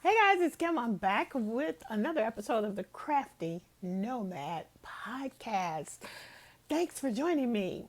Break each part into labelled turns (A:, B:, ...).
A: Hey guys, it's Kim. I'm back with another episode of the Crafty Nomad podcast. Thanks for joining me.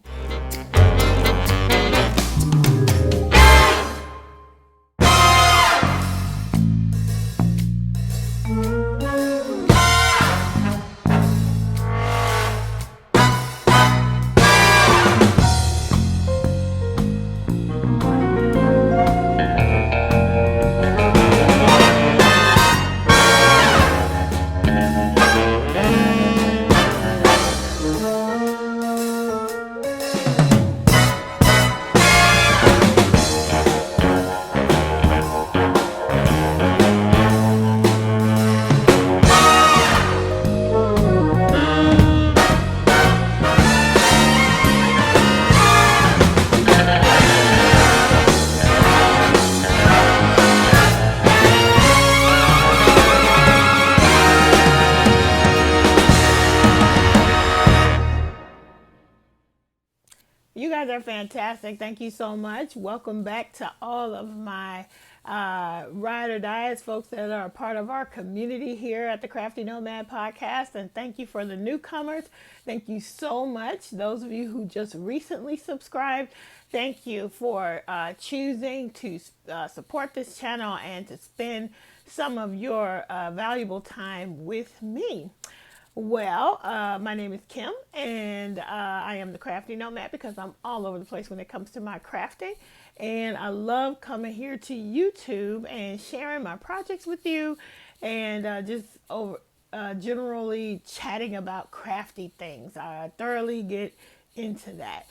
A: You guys are fantastic. Thank you so much. Welcome back to all of my ride or dies, folks that are a part of our community here at the Crafty Nomad podcast. And thank you for the newcomers. Thank you so much. Those of you who just recently subscribed, thank you for choosing to support this channel and to spend some of your valuable time with me. Well, my name is Kim, and I am the Crafty Nomad because I'm all over the place when it comes to my crafting. And I love coming here to YouTube and sharing my projects with you and just generally chatting about crafty things. I thoroughly get into that.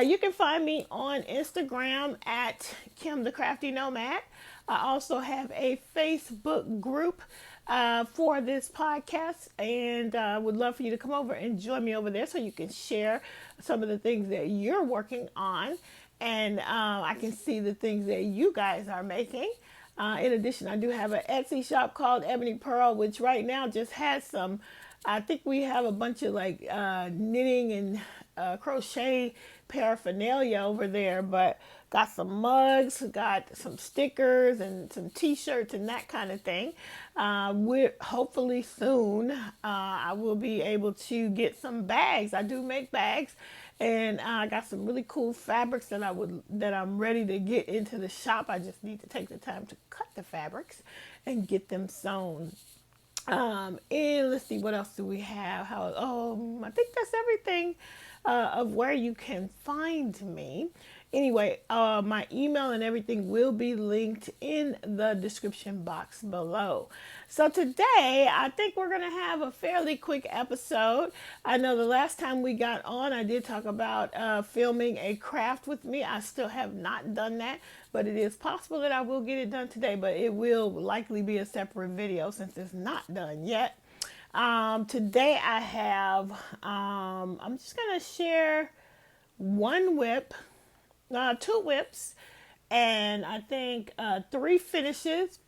A: You can find me on Instagram at Kim the Crafty Nomad. I also have a Facebook group for this podcast, and would love for you to come over and join me over there so you can share some of the things that you're working on, and I can see the things that you guys are making. In addition, I do have an Etsy shop called EboniePearl, which right now just has some, I think we have a bunch of like knitting and crochet paraphernalia over there, but got some mugs, got some stickers and some t-shirts and that kind of thing. We're hopefully soon I will be able to get some bags. I do make bags, and I got some really cool fabrics that I'm ready to get into the shop. I just need to take the time to cut the fabrics and get them sewn. And let's see, what else do we have? I think that's everything of where you can find me. Anyway, my email and everything will be linked in the description box below. So today, I think we're going to have a fairly quick episode. I know the last time we got on, I did talk about filming a craft with me. I still have not done that, but it is possible that I will get it done today, but it will likely be a separate video since it's not done yet. Today I have, I'm just going to share one whip, two whips, and I think 3 finishes.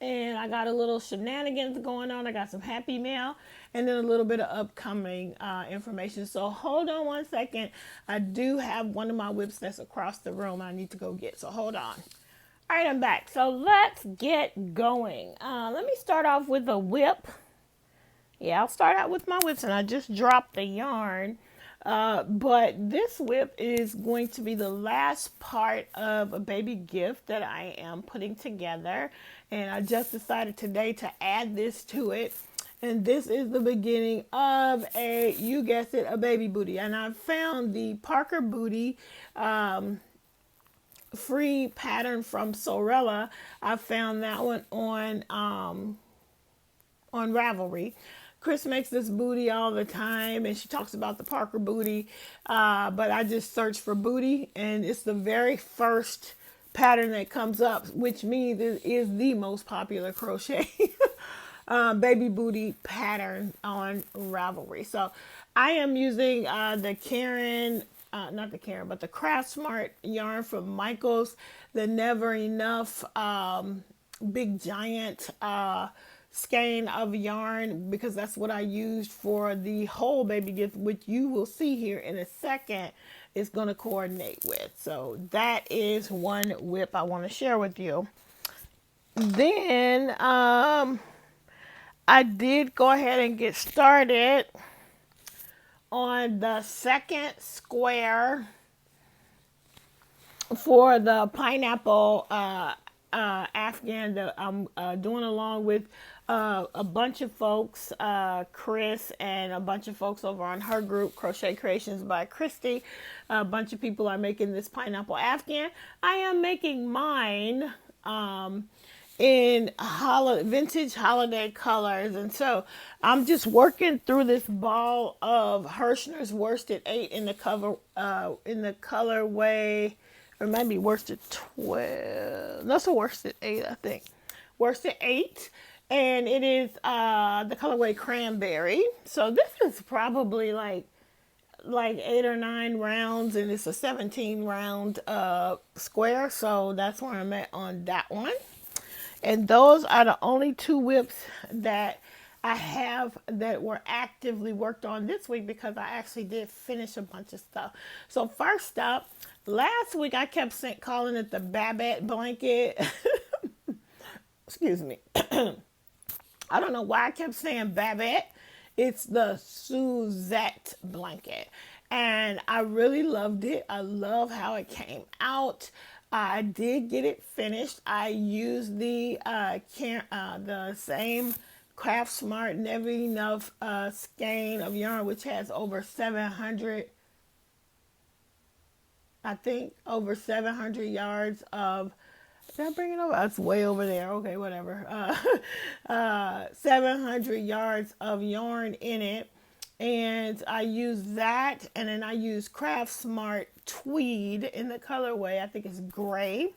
A: And I got a little shenanigans going on. I got some happy mail and then a little bit of upcoming information. So hold on one second. I do have one of my whips that's across the room I need to go get. So hold on. All right, I'm back. So let's get going. Let me start off with a whip. Yeah, I'll start out with my whips, and I just dropped the yarn. But this whip is going to be the last part of a baby gift that I am putting together. And I just decided today to add this to it. And this is the beginning of you guessed it, a baby booty. And I found the Parker Booty free pattern from Sorella. I found that one on Ravelry. Chris makes this booty all the time, and she talks about the Parker booty, but I just searched for booty, and it's the very first pattern that comes up, which means it is the most popular crochet baby booty pattern on Ravelry. So I am using the Craft Smart yarn from Michaels, the Never Enough big giant skein of yarn, because that's what I used for the whole baby gift, which you will see here in a second is going to coordinate with. So that is one whip I want to share with you. then I did go ahead and get started on the second square for the pineapple Afghan that I'm doing along with a bunch of folks, Chris and a bunch of folks over on her group, Crochet Creations by Christi. A bunch of people are making this pineapple Afghan. I am making mine in vintage holiday colors, and so I'm just working through this ball of Hirschner's Worsted 8 in the colorway, or maybe Worsted 12. That's a Worsted 8, I think. Worsted 8, and it is the colorway Cranberry. So this is probably like 8 or 9 rounds, and it's a 17 round square. So that's where I'm at on that one. And those are the only 2 whips that I have that were actively worked on this week, because I actually did finish a bunch of stuff. So first up, last week I kept calling it the Babette blanket. Excuse me. I don't know why I kept saying Babette. It's the Suzette blanket. And I really loved it. I love how it came out. I did get it finished. I used the same Craft Smart Never Enough skein of yarn, which has over 700, I think, over 700 yards of, did I bring it over? That's way over there. Okay, whatever. 700 yards of yarn in it. And I use that, and then I use Craft Smart Tweed in the colorway, I think it's gray,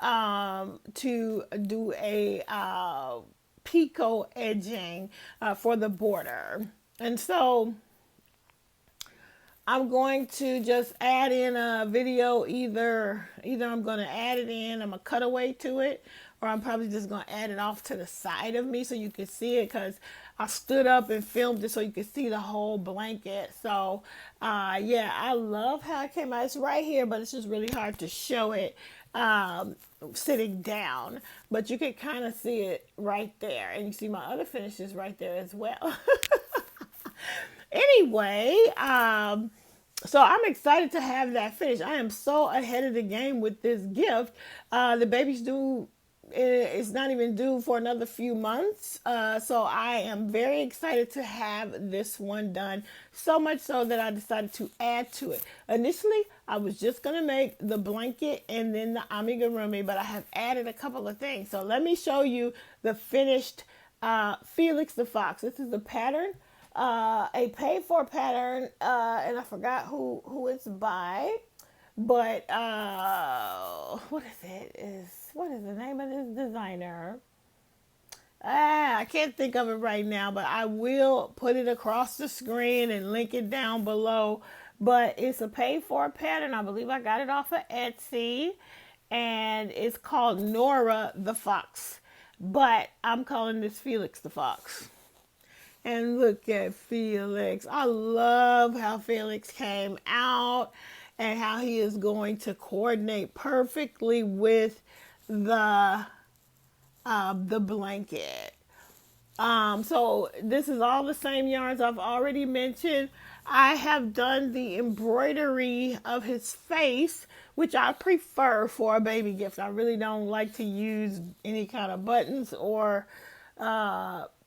A: to do a picot edging for the border. And so I'm going to just add in a video. Either I'm going to add it in, I'm going to cut away to it, or I'm probably just going to add it off to the side of me so you can see it, because I stood up and filmed it so you could see the whole blanket. So yeah, I love how it came out. It's right here, but it's just really hard to show it sitting down, but you can kind of see it right there, and you see my other finishes right there as well. Anyway, so I'm excited to have that finished. I am so ahead of the game with this gift. The baby's due, it's not even due for another few months. So I am very excited to have this one done. So much so that I decided to add to it. Initially, I was just going to make the blanket and then the amigurumi, but I have added a couple of things. So let me show you the finished Felix the Fox. This is the pattern. A paid-for pattern, and I forgot who it's by, but what is the name of this designer? I can't think of it right now, but I will put it across the screen and link it down below. But it's a paid-for pattern. I believe I got it off of Etsy, and it's called Nora the Fox, but I'm calling this Felix the Fox. And look at Felix. I love how Felix came out and how he is going to coordinate perfectly with the blanket. So this is all the same yarns I've already mentioned. I have done the embroidery of his face, which I prefer for a baby gift. I really don't like to use any kind of buttons or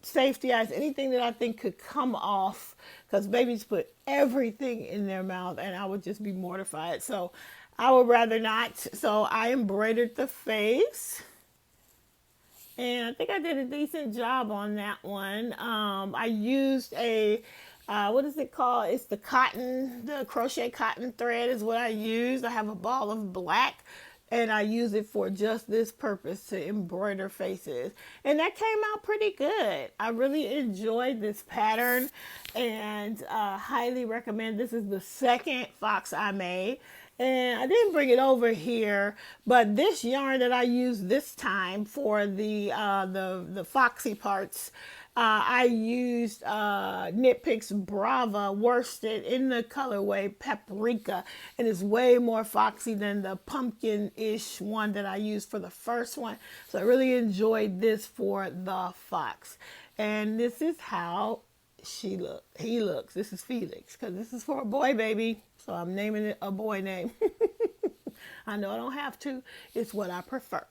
A: safety eyes, anything that I think could come off, because babies put everything in their mouth and I would just be mortified. So I would rather not. So I embroidered the face, and I think I did a decent job on that one. I used a what is it called? It's the crochet cotton thread is what I used. I have a ball of black, and I use it for just this purpose, to embroider faces. And that came out pretty good. I really enjoyed this pattern, and highly recommend. This is the second fox I made. And I didn't bring it over here, but this yarn that I used this time for the foxy parts, I used Knit Picks Brava worsted in the colorway Paprika, and it's way more foxy than the pumpkin-ish one that I used for the first one. So I really enjoyed this for the fox, and this is how he looks. This is Felix, because this is for a boy, baby. So I'm naming it a boy name. I know I don't have to. It's what I prefer.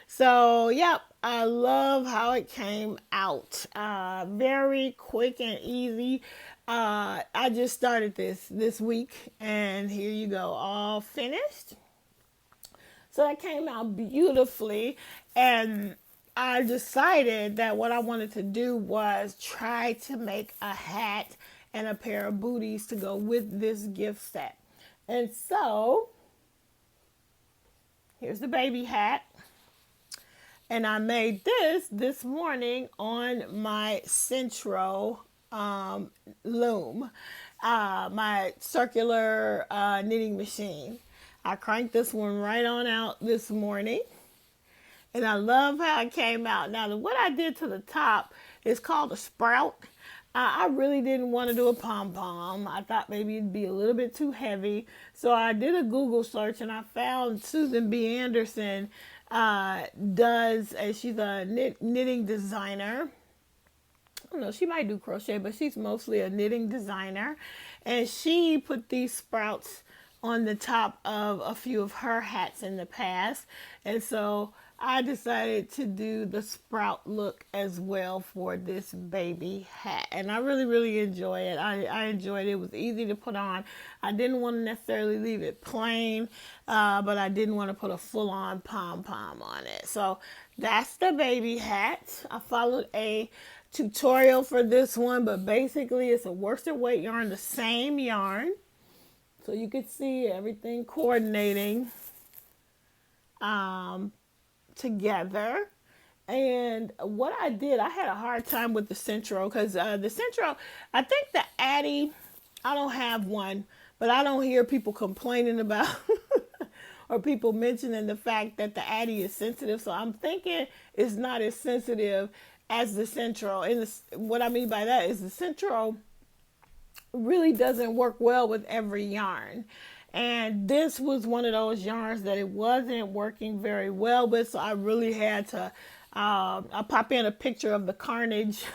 A: So, yep, I love how it came out. Very quick and easy. I just started this week, and here you go, all finished. So that came out beautifully, and I decided that what I wanted to do was try to make a hat and a pair of booties to go with this gift set. And so here's the baby hat. And I made this morning on my Centro loom, my circular knitting machine. I cranked this one right on out this morning. And I love how it came out. Now, what I did to the top is called a sprout. I really didn't want to do a pom-pom. I thought maybe it'd be a little bit too heavy. So I did a Google search, and I found Susan B. Anderson she's a knitting designer. I don't know, she might do crochet, but she's mostly a knitting designer. And she put these sprouts on the top of a few of her hats in the past. And so I decided to do the sprout look as well for this baby hat. And I really, really enjoy it. I enjoyed it. It was easy to put on. I didn't want to necessarily leave it plain, but I didn't want to put a full-on pom-pom on it. So that's the baby hat. I followed a tutorial for this one, but basically it's a worsted weight yarn, the same yarn. So you could see everything coordinating together. And what I did, I had a hard time with the Centro, because the Centro, I think the Addy, I don't have one, but I don't hear people complaining about or people mentioning the fact that the Addy is sensitive. So I'm thinking it's not as sensitive as the Centro. And what I mean by that is the Centro really doesn't work well with every yarn. And this was one of those yarns that it wasn't working very well with, so I really had to, I'll pop in a picture of the carnage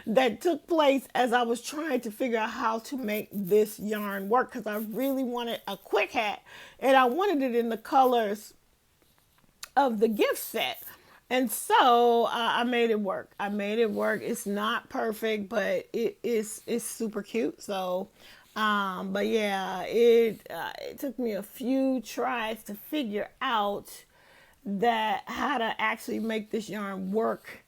A: that took place as I was trying to figure out how to make this yarn work, because I really wanted a quick hat, and I wanted it in the colors of the gift set. And so I made it work. I made it work. It's not perfect, but it's super cute. So but yeah, it took me a few tries to figure out how to actually make this yarn work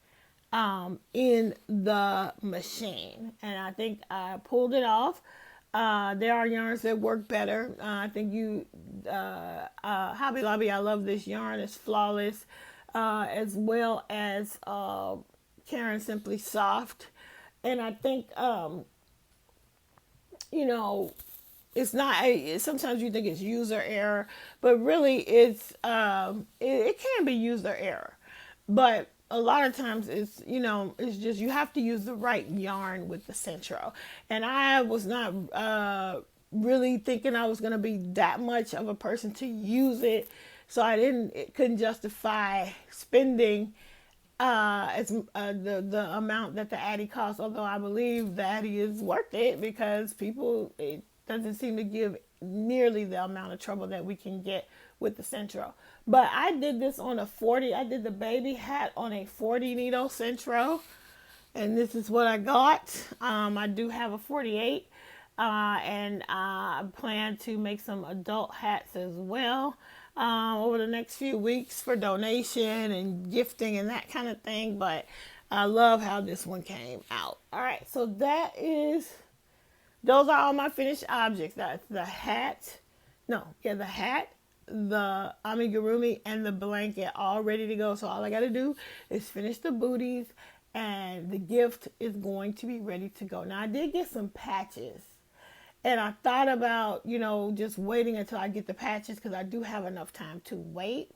A: in the machine. And I think I pulled it off. There are yarns that work better. I think Hobby Lobby, I love this yarn. It's flawless, as well as Karen Simply Soft. And I think it's not, sometimes you think it's user error, but really it's, it can be user error. But a lot of times it's just, you have to use the right yarn with the Centro. And I was not really thinking I was going to be that much of a person to use it. So couldn't justify spending the amount that the Addy costs, although I believe the Addy is worth it, because it doesn't seem to give nearly the amount of trouble that we can get with the Centro. But I did this on I did the baby hat on a 40 needle Centro, and this is what I got. I do have a 48, and I plan to make some adult hats as well over the next few weeks for donation and gifting and that kind of thing. But I love how this one came out. All right, so those are all my finished objects. That's the hat, the amigurumi, and the blanket all ready to go. So all I got to do is finish the booties, and the gift is going to be ready to go. Now I did get some patches, And I thought about, just waiting until I get the patches because I do have enough time to wait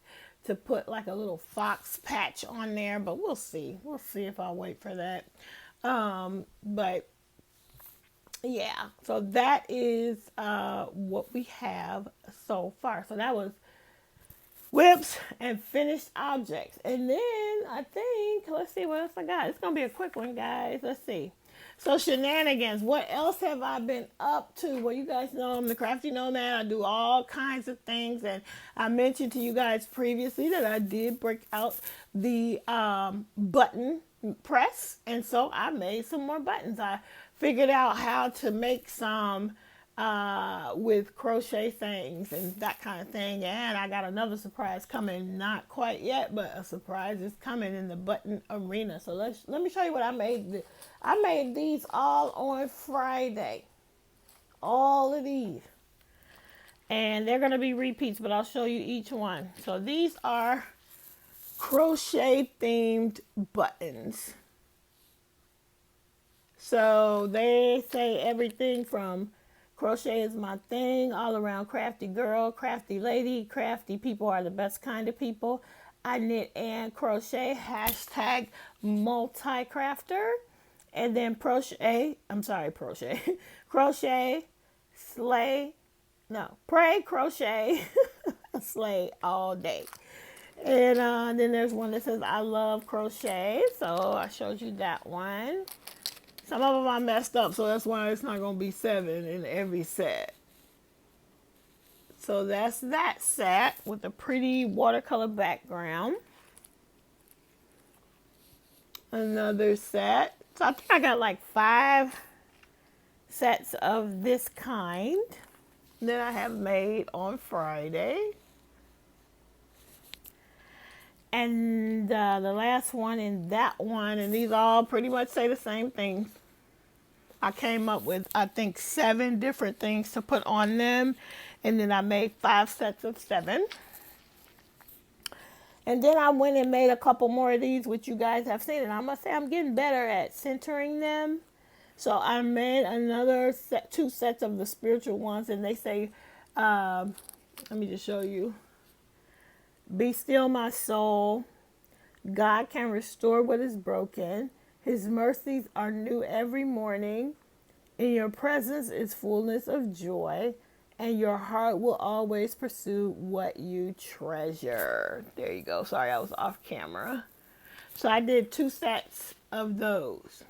A: to put like a little fox patch on there, but we'll see. We'll see if I wait for that. But yeah, so that is what we have so far. So that was whips and finished objects. And then I think, let's see what else I got. It's going to be a quick one, guys. Let's see. So shenanigans, what else have I been up to? Well, you guys know I'm the Crafty Nomad. I do all kinds of things. And I mentioned to you guys previously that I did break out the button press. And so I made some more buttons. I figured out how to make some with crochet things and that kind of thing. And I got another surprise coming, not quite yet, but a surprise is coming in the button arena. So let me show you what I made. I made these all on Friday, all of these, and they're going to be repeats, but I'll show you each one. So these are crochet themed buttons. So they say everything from crochet is my thing, all around crafty girl, crafty lady, crafty people are the best kind of people. I knit and crochet, hashtag multi-crafter, and then crochet, slay, pray, crochet, slay all day. And then there's one that says I love crochet, so I showed you that one. Some of them I messed up, so that's why it's not going to be 7 in every set. So that's that set with a pretty watercolor background. Another set. So I think I got like 5 sets of this kind that I have made on Friday. And the last one and that one, and these all pretty much say the same thing. I came up with, I think, 7 different things to put on them. And then I made 5 sets of 7. And then I went and made a couple more of these, which you guys have seen. And I must say I'm getting better at centering them. So I made another 2 sets of the spiritual ones. And they say, let me just show you. Be still, my soul. God can restore what is broken. His mercies are new every morning. In your presence is fullness of joy, and your heart will always pursue what you treasure. There you go. Sorry, I was off camera. So I did 2 sets of those.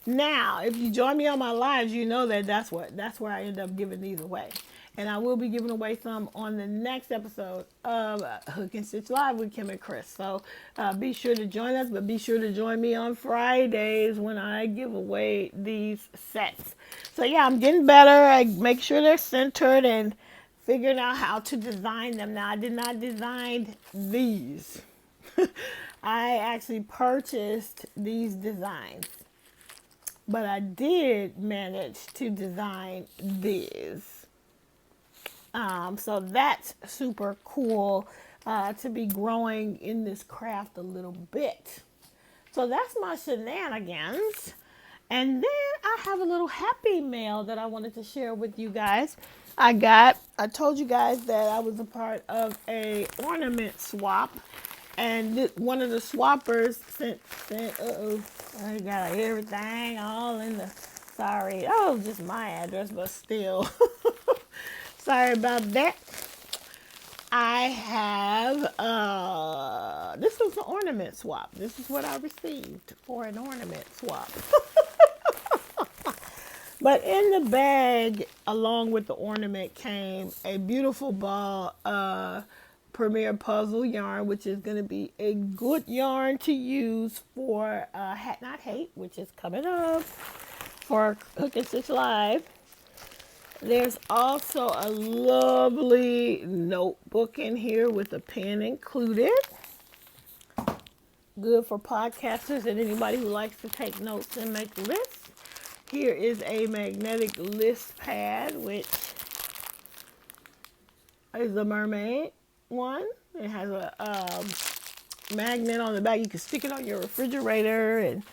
A: Now, if you join me on my lives, you know that that's where I end up giving these away. And I will be giving away some on the next episode of Hook and Stitch Live with Kim and Chris. So be sure to join us, but be sure to join me on Fridays when I give away these sets. So yeah, I'm getting better. I make sure they're centered and figuring out how to design them. Now, I did not design these. I actually purchased these designs. But I did manage to design these. So that's super cool to be growing in this craft a little bit. So that's my shenanigans. And then I have a little happy mail that I wanted to share with you guys. I told you guys that I was a part of a ornament swap. And one of the swappers sent I got everything all in the, sorry. Oh, just my address, but still. Sorry about that. I have, this was an ornament swap. This is what I received for an ornament swap. But in the bag, along with the ornament, came a beautiful ball of Premier Puzzle yarn, which is going to be a good yarn to use for Hat Not Hate, which is coming up for Hook and Stitch Live. There's also a lovely notebook in here with a pen included. Good for podcasters and anybody who likes to take notes and make lists. Here is a magnetic list pad, which is a mermaid one. It has a magnet on the back. You can stick it on your refrigerator and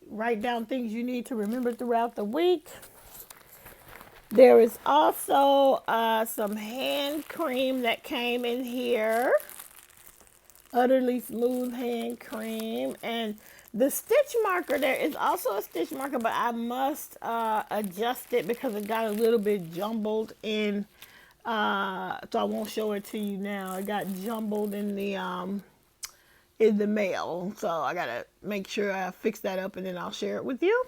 A: write down things you need to remember throughout the week. There is also some hand cream that came in here. Utterly Smooth hand cream. And the stitch marker, there is also a stitch marker, but I must adjust it because it got a little bit jumbled in, so I won't show it to you now. It got jumbled in the mail, so I gotta make sure I fix that up and then I'll share it with you.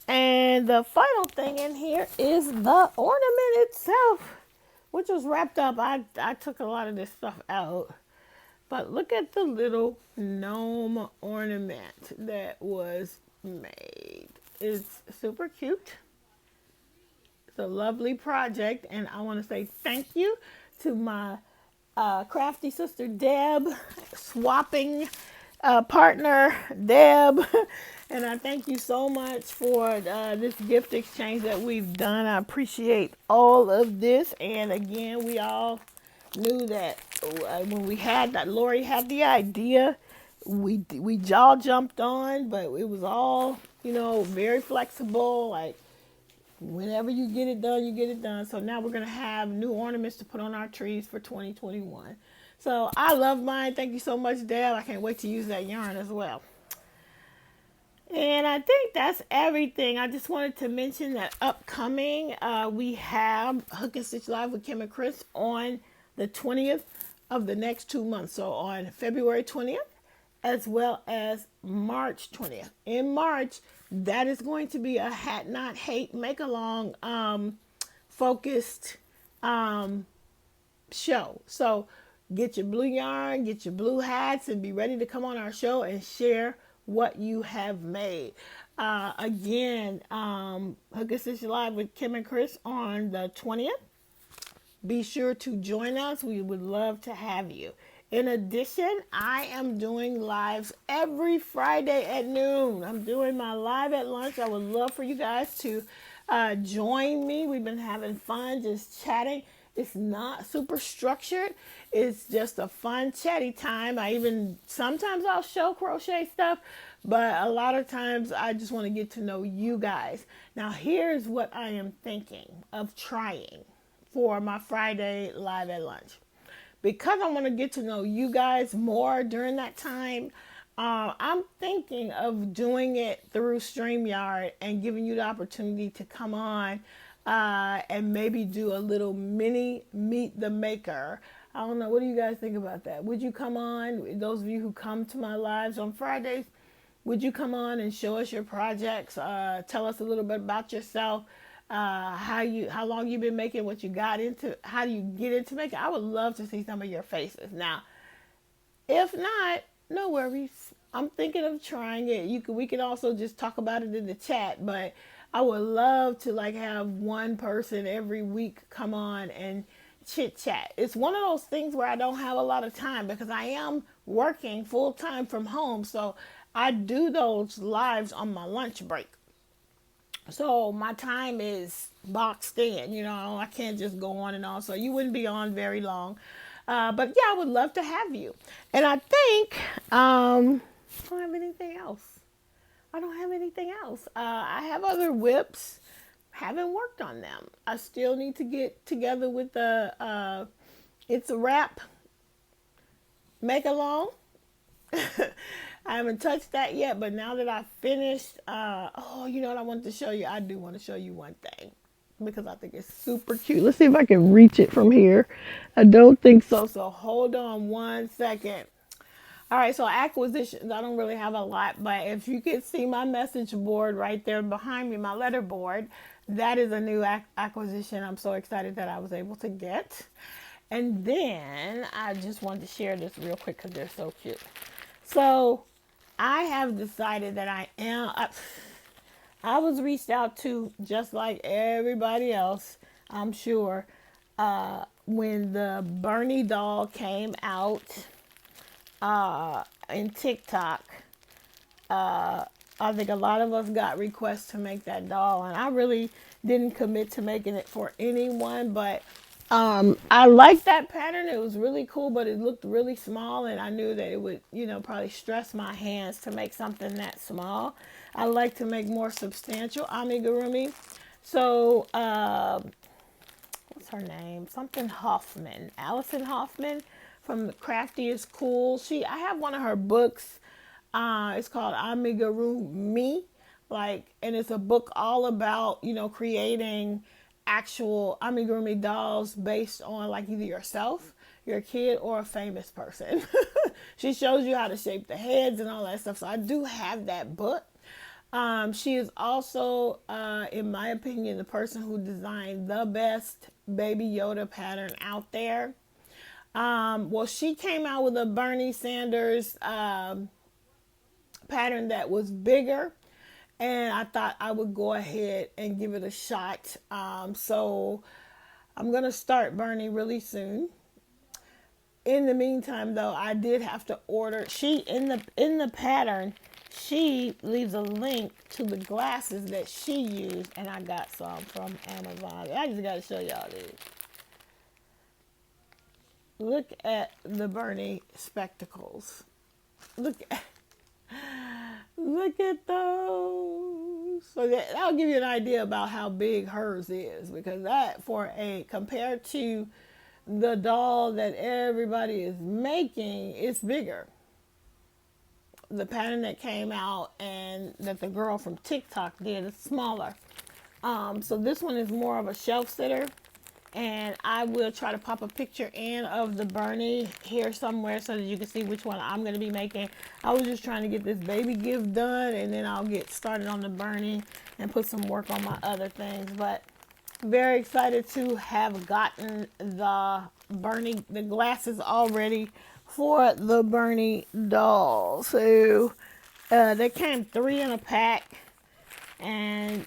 A: And the final thing in here is the ornament itself, which was wrapped up. I took a lot of this stuff out. But look at the little gnome ornament that was made. It's super cute. It's a lovely project. And I want to say thank you to my crafty sister Deb, swapping partner Deb. And I thank you so much for this gift exchange that we've done. I appreciate all of this. And again, we all knew that when we had that, Lori had the idea, we all jumped on, but it was all, very flexible. Like, whenever you get it done, you get it done. So now we're going to have new ornaments to put on our trees for 2021. So I love mine. Thank you so much, Deb. I can't wait to use that yarn as well. And I think that's everything. I just wanted to mention that upcoming, we have Hook and Stitch Live with Kim and Chris on the 20th of the next 2 months. So on February 20th as well as March 20th. In March, that is going to be a Hat Not Hate make along focused show. So get your blue yarn, get your blue hats, and be ready to come on our show and share what you have made. Again, Hook and Stitch Live with Kim and Chris on the 20th. Be sure to join us. We would love to have you. In addition, I am doing lives every Friday at noon. I'm doing my live at lunch. I would love for you guys to join me. We've been having fun just chatting. It's not super structured. It's just a fun chatty time. Sometimes I'll show crochet stuff, but a lot of times I just want to get to know you guys. Now, here's what I am thinking of trying for my Friday live at lunch. Because I want to get to know you guys more during that time, I'm thinking of doing it through StreamYard and giving you the opportunity to come on and maybe do a little mini Meet the Maker. I don't know. What do you guys think about that? Would you come on? Those of you who come to my lives on Fridays, would you come on and show us your projects? Tell us a little bit about yourself. How long you've been making, what you got into, how do you get into making. I would love to see some of your faces. Now, if not, no worries. I'm thinking of trying it. We can also just talk about it in the chat, but I would love to have one person every week come on and chit chat. It's one of those things where I don't have a lot of time because I am working full time from home. So I do those lives on my lunch break. So my time is boxed in, I can't just go on and on. So you wouldn't be on very long. But yeah, I would love to have you. And I think, I don't have anything else. I have other whips. Haven't worked on them. I still need to get together with the, It's a Wrap make along. I haven't touched that yet, but now that I've finished, you know what I wanted to show you? I do want to show you one thing because I think it's super cute. Let's see if I can reach it from here. I don't think so, so hold on one second. All right, so acquisitions, I don't really have a lot, but if you can see my message board right there behind me, my letter board, that is a new acquisition I'm so excited that I was able to get. And then I just wanted to share this real quick because they're so cute. So I have decided that I was reached out to just like everybody else, I'm sure, when the Bernie doll came out in TikTok. I think a lot of us got requests to make that doll, and I really didn't commit to making it for anyone, but I liked that pattern. It was really cool, but it looked really small, and I knew that it would, probably stress my hands to make something that small. I like to make more substantial amigurumi. So, what's her name? Something Hoffman. Allison Hoffman from Crafty is Cool. I have one of her books. It's called Amigurumi. And it's a book all about, creating actual amigurumi dolls based on either yourself, your kid, or a famous person. She shows you how to shape the heads and all that stuff. So I do have that book. She is also, in my opinion, the person who designed the best Baby Yoda pattern out there. Well, she came out with a Bernie Sanders pattern that was bigger, and I thought I would go ahead and give it a shot. So I'm gonna start Bernie really soon. In the meantime, though, I did have to order. In the pattern, she leaves a link to the glasses that she used, and I got some from Amazon. I just got to show y'all this. Look at the Bernie spectacles. Look at those. So that'll give you an idea about how big hers is, because compared to the doll that everybody is making, it's bigger. The pattern that came out and that the girl from TikTok did is smaller. So this one is more of a shelf sitter, and I will try to pop a picture in of the Bernie here somewhere so that you can see which one I'm going to be making. I was just trying to get this baby gift done, and then I'll get started on the Bernie and put some work on my other things. But very excited to have gotten the glasses already for the Bernie doll. So they came 3 in a pack, and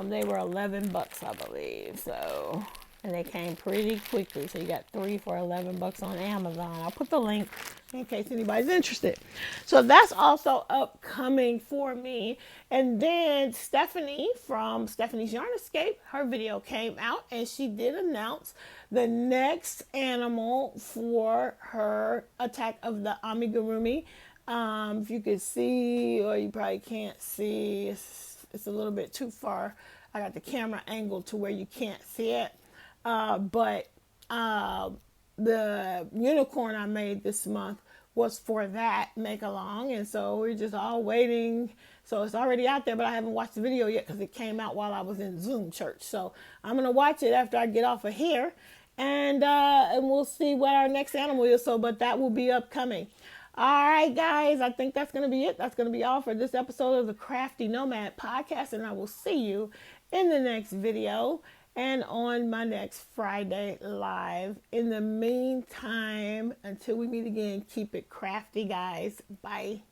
A: they were $11, I believe. So, and they came pretty quickly. So you got 3 for $11 on Amazon. I'll put the link in case anybody's interested. So that's also upcoming for me. And then Stephanie from Stephanie's Yarn Escape, her video came out, and she did announce the next animal for her attack of the amigurumi. If you could see, or you probably can't see, it's a little bit too far. I got the camera angled to where you can't see it. But the unicorn I made this month was for that make along, and so we're just all waiting. So it's already out there, but I haven't watched the video yet because it came out while I was in Zoom church. So I'm gonna watch it after I get off of here, and we'll see what our next animal is. So, but that will be upcoming. All right, guys, I think that's gonna be it. That's gonna be all for this episode of the Crafty Nomad podcast, and I will see you in the next video and on my next Friday live. In the meantime, until we meet again, keep it crafty, guys. Bye.